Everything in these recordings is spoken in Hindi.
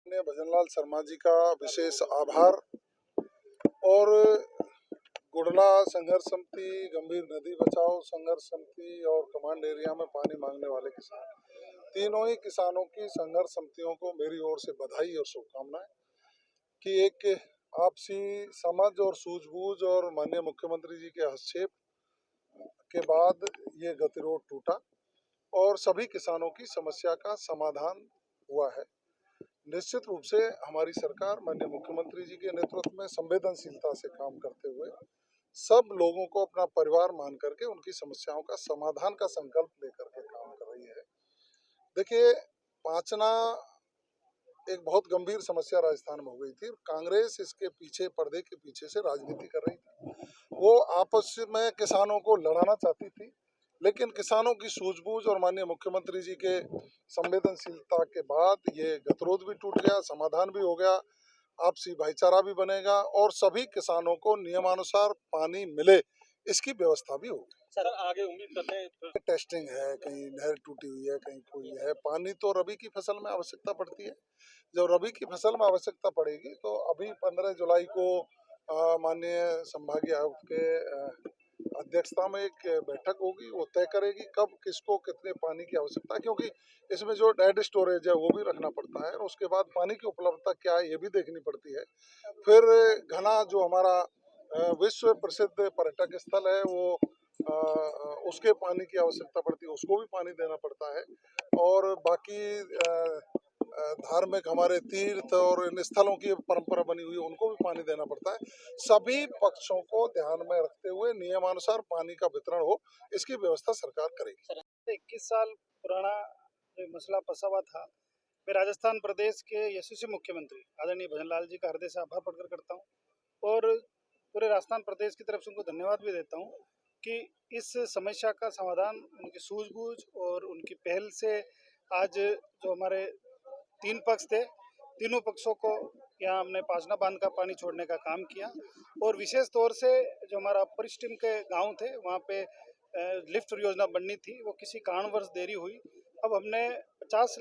ने भजनलाल शर्मा जी का विशेष आभार। और गुड़ला संघर्ष समिति, गंभीर नदी बचाओ संघर्ष समिति और कमांड एरिया में पानी मांगने वाले किसान, तीनों ही किसानों की संघर्ष समितियों को मेरी ओर से बधाई और शुभकामनाएं कि एक आपसी समझ और सूझबूझ और माननीय मुख्यमंत्री जी के हस्तक्षेप के बाद ये गतिरोध टूटा और सभी किसानों की समस्या का समाधान हुआ है। निश्चित रूप से हमारी सरकार माननीय मुख्यमंत्री जी के नेतृत्व में संवेदनशीलता से काम करते हुए सब लोगों को अपना परिवार मान करके उनकी समस्याओं का समाधान का संकल्प लेकर के काम कर रही है। देखिए, पांचना एक बहुत गंभीर समस्या राजस्थान में हो गई थी। कांग्रेस इसके पीछे, पर्दे के पीछे से राजनीति कर रही थी। वो आपस में किसानों को लड़ाना चाहती थी, लेकिन किसानों की सूझबूझ और माननीय मुख्यमंत्री जी के संवेदनशीलता के बाद ये गतिरोध भी टूट गया, समाधान भी हो गया, आपसी भाईचारा भी बनेगा और सभी किसानों को नियमानुसार पानी मिले, इसकी व्यवस्था भी होगी। सर, आगे उम्मीद करते हैं टेस्टिंग है, कहीं नहर टूटी हुई है, कहीं कोई है। पानी तो रबी की फसल में आवश्यकता पड़ती है। जब रबी की फसल में आवश्यकता पड़ेगी तो अभी 15 जुलाई को माननीय संभागीय आयुक्त के अध्यक्षता में एक बैठक होगी। वो तय करेगी कब किसको कितने पानी की आवश्यकता है, क्योंकि इसमें जो डेड स्टोरेज है वो भी रखना पड़ता है और उसके बाद पानी की उपलब्धता क्या है ये भी देखनी पड़ती है। फिर घना जो हमारा विश्व प्रसिद्ध पर्यटक स्थल है वो उसके पानी की आवश्यकता पड़ती है, उसको भी पानी देना पड़ता है। और बाकी धार्मिक हमारे तीर्थ और इन स्थलों की परंपरा बनी हुई है, उनको भी पानी देना पड़ता है। सभी पक्षों को ध्यान में रखते हुए नियमानुसार पानी का वितरण हो, इसकी व्यवस्था सरकार करेगी। 21 साल पुराना जो मसला फंसा हुआ था, मैं राजस्थान प्रदेश के यशस्वी मुख्यमंत्री आदरणीय भजनलाल जी का हृदय से आभार प्रकट करता हूँ और पूरे राजस्थान प्रदेश की तरफ से उनको धन्यवाद भी देता हूँ कि इस समस्या का समाधान उनकी सूझबूझ और उनकी पहल से आज जो हमारे 3 पक्ष थे, तीनों पक्षों को यहाँ हमने पाजना बांध का पानी छोड़ने का काम किया और विशेष तौर से जो हमारा अपर स्ट्रीम के गाँव थे वहाँ पे लिफ्ट योजना बननी थी, वो किसी कारणवश देरी हुई। अब हमने 50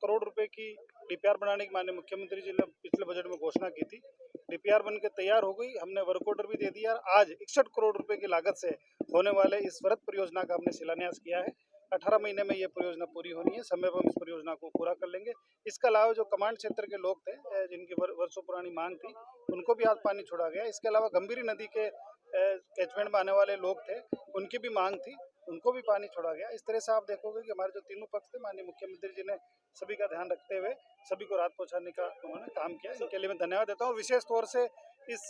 करोड़ रुपए की डीपीआर बनाने की माननीय मुख्यमंत्री जी ने पिछले बजट में घोषणा की थी। डीपीआर बन के तैयार हो गई, हमने वर्क ऑर्डर भी दे दिया। आज 61 करोड़ रुपए की लागत से होने वाले इस वृहत परियोजना का हमने शिलान्यास किया है। 18 महीने में ये परियोजना पूरी होनी है, समय पर हम इस परियोजना को पूरा कर लेंगे। इसके अलावा जो कमांड क्षेत्र के लोग थे जिनकी वर्षों पुरानी मांग थी, उनको भी आज पानी छोड़ा गया। इसके अलावा गंभीरी नदी के कैचमेंट में आने वाले लोग थे, उनकी भी मांग थी, उनको भी पानी छोड़ा गया। इस तरह से आप देखोगे कि हमारे जो तीनों पक्ष थे, माननीय मुख्यमंत्री जी ने सभी का ध्यान रखते हुए सभी को राहत पहुंचाने का उन्होंने काम किया। इनके लिए मैं धन्यवाद देता हूँ। विशेष तौर से इस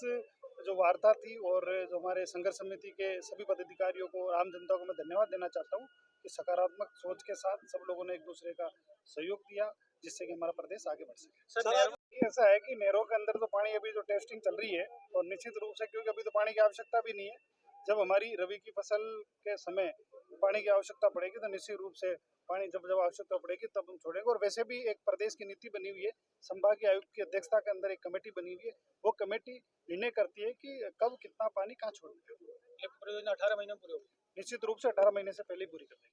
जो वार्ता थी और जो हमारे संघर्ष समिति के सभी पदाधिकारियों को, आम जनता को मैं धन्यवाद देना चाहता हूँ कि सकारात्मक सोच के साथ सब लोगों ने एक दूसरे का सहयोग दिया, जिससे कि हमारा प्रदेश आगे बढ़ सके। सर, ऐसा है कि नहरों के अंदर तो पानी अभी जो टेस्टिंग चल रही है और निश्चित रूप से, क्योंकि अभी तो पानी की आवश्यकता भी नहीं है, जब हमारी रबी की फसल के समय पानी की आवश्यकता पड़ेगी तो निश्चित रूप से पानी जब आवश्यकता पड़ेगी तब हम छोड़ेंगे। और वैसे भी एक प्रदेश की नीति बनी हुई है, संभागीय आयुक्त की अध्यक्षता के अंदर एक कमेटी बनी हुई है, वो कमेटी निर्णय करती है कि कब कितना पानी कहाँ छोड़ना है। परियोजना 18 महीने में पूरी होगी, निश्चित रूप से 18 महीने से पहले पूरी कर देंगे।